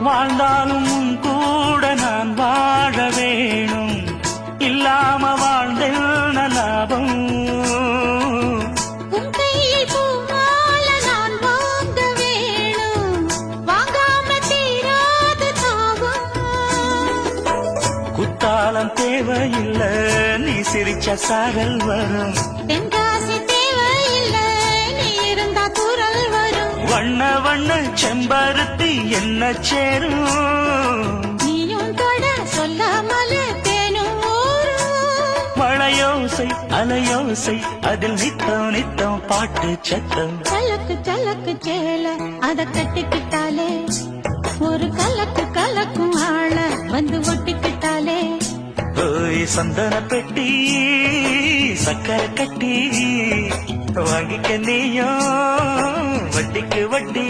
வாழ்ந்தாலும் உன் கூட நான் வாழ வேணும், இல்லாம வாழ்ந்தென்ன லாபம். உன் கையில் பூமால நான் வாங்க வேணும், வாங்காம தீராத தாகம். குத்தாலம் தேவையில்லை, நீ சிரிச்ச சாரல் வரும். தென்காசி தேவையில்லை, நீ இருந்தா தூரல் வரும். வண்ண வண்ண செம்பருத்தி என்ன சேரும், நீயும் தொட சொல்லாமல தேனும் ஊரும். மழையோசை அலையோசை அதில் நித்தம் நித்தம் பாட்டு சத்தம். சலக்கு சலக்கு சேல அத கட்டிக்கிட்டாலே, ஒரு கலக்கு கலக்கும் ஆள வந்து ஒட்டிக்கிட்டாலே. ஓய் சந்தன பெட்டி சக்கரை கட்டி வாங்கிக்க நீயும் வட்டிக்கு வட்டி.